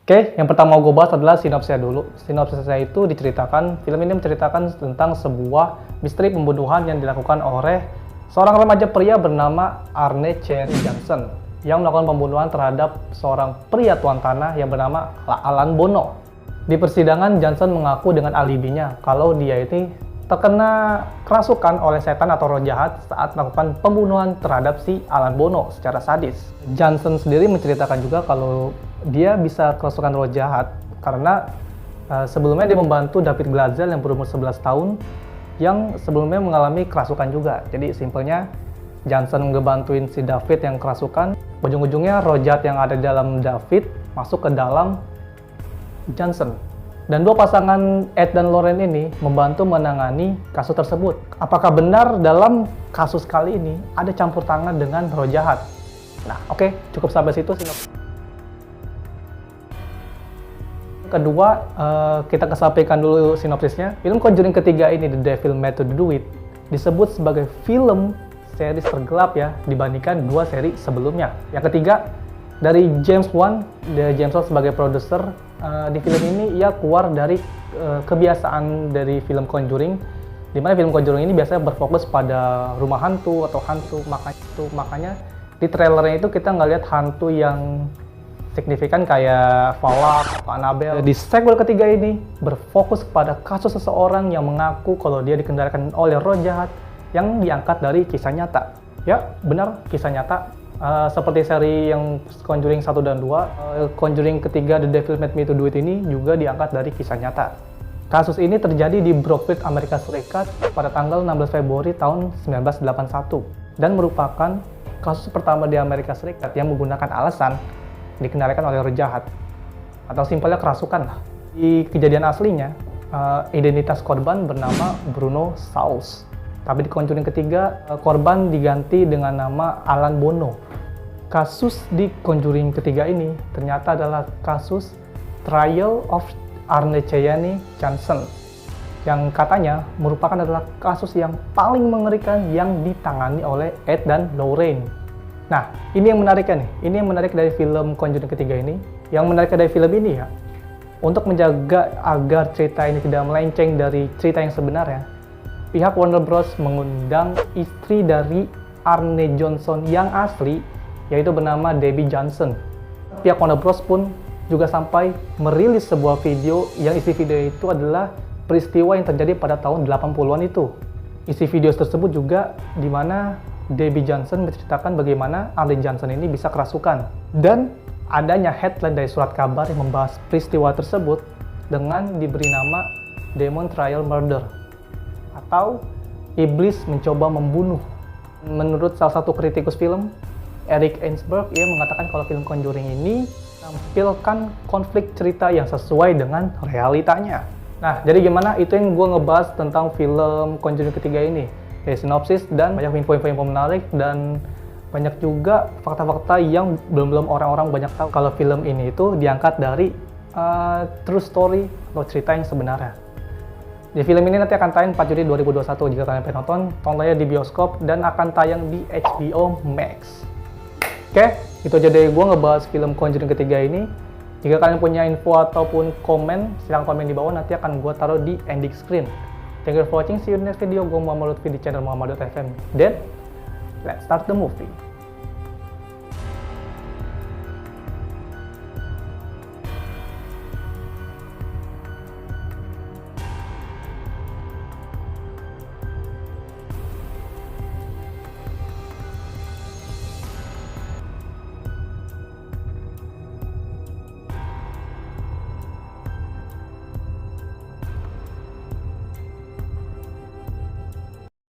Oke, yang pertama gue bahas adalah sinopsisnya dulu. Sinopsisnya itu film ini menceritakan tentang sebuah misteri pembunuhan yang dilakukan oleh seorang remaja pria bernama Arne Cherry Johnson yang melakukan pembunuhan terhadap seorang pria tuan tanah yang bernama Alan Bono. Di persidangan, Johnson mengaku dengan alibinya kalau dia ini terkena kerasukan oleh setan atau roh jahat saat melakukan pembunuhan terhadap si Alan Bono secara sadis. Johnson sendiri menceritakan juga kalau dia bisa kerasukan roh jahat karena sebelumnya dia membantu David Glazel yang berumur 11 tahun yang sebelumnya mengalami kerasukan juga. Jadi simpelnya Johnson ngebantuin si David yang kerasukan, ujung-ujungnya roh jahat yang ada di dalam David masuk ke dalam Johnson. Dan dua pasangan Ed dan Lauren ini membantu menangani kasus tersebut. Apakah benar dalam kasus kali ini ada campur tangan dengan roh jahat? Nah, oke, cukup sampai situ sinopsis. Kedua, kita kesampaikan dulu sinopsisnya. Film Conjuring ketiga ini, The Devil Made to Do It, disebut sebagai film series tergelap ya dibandingkan dua seri sebelumnya. Yang ketiga, dari James Wan sebagai produser. Di film ini ia keluar dari kebiasaan dari film Conjuring, di mana film Conjuring ini biasanya berfokus pada rumah hantu atau hantu, makanya di trailernya itu kita nggak lihat hantu yang signifikan kayak Valak atau Annabelle. Di sequel ketiga ini berfokus pada kasus seseorang yang mengaku kalau dia dikendalikan oleh roh jahat yang diangkat dari kisah nyata. Ya, benar, kisah nyata. Seperti seri yang Conjuring 1 dan 2, Conjuring ketiga The Devil Made Me to Do It ini juga diangkat dari kisah nyata. Kasus ini terjadi di Brookfield, Amerika Serikat pada tanggal 16 Februari tahun 1981 dan merupakan kasus pertama di Amerika Serikat yang menggunakan alasan dikendalikan oleh roh jahat atau simpelnya kerasukan lah. Di kejadian aslinya, identitas korban bernama Bruno Sauls. Tapi di Conjuring ketiga, korban diganti dengan nama Alan Bono. Kasus di Conjuring ketiga ini ternyata adalah kasus Trial of Arne Cherry Johnson, yang katanya merupakan adalah kasus yang paling mengerikan yang ditangani oleh Ed dan Lauren. Nah, ini yang menariknya nih. Ini yang menarik dari film Conjuring ketiga ini. Yang menarik dari film ini ya, untuk menjaga agar cerita ini tidak melenceng dari cerita yang sebenarnya, pihak Warner Bros. Mengundang istri dari Arne Johnson yang asli, yaitu bernama Debbie Johnson. Pihak Warner Bros. Pun juga sampai merilis sebuah video yang isi video itu adalah peristiwa yang terjadi pada tahun 80-an itu. Isi video tersebut juga di mana Debbie Johnson menceritakan bagaimana Arne Johnson ini bisa kerasukan. Dan adanya headline dari surat kabar yang membahas peristiwa tersebut dengan diberi nama Demon Trial Murder, atau iblis mencoba membunuh. Menurut salah satu kritikus film, Eric Ainsberg, ia mengatakan kalau film Conjuring ini menampilkan konflik cerita yang sesuai dengan realitanya. Nah, jadi gimana? Itu yang gue ngebahas tentang film Conjuring ketiga ini. Dari sinopsis dan banyak info-info menarik dan banyak juga fakta-fakta yang belum orang-orang banyak tahu kalau film ini itu diangkat dari true story atau cerita yang sebenarnya. Di film ini nanti akan tayang 4 Juli 2021. Jika kalian pengen nonton, tontonnya di bioskop dan akan tayang di HBO Max. Oke, itu aja dari gue ngebahas film Conjuring ketiga ini. Jika kalian punya info ataupun komen, silahkan komen di bawah, nanti akan gue taruh di ending screen. Thank you for watching, see you in the next video. Gue Muhammad Lutfi di channel Muhammad.fm. Then, let's start the movie.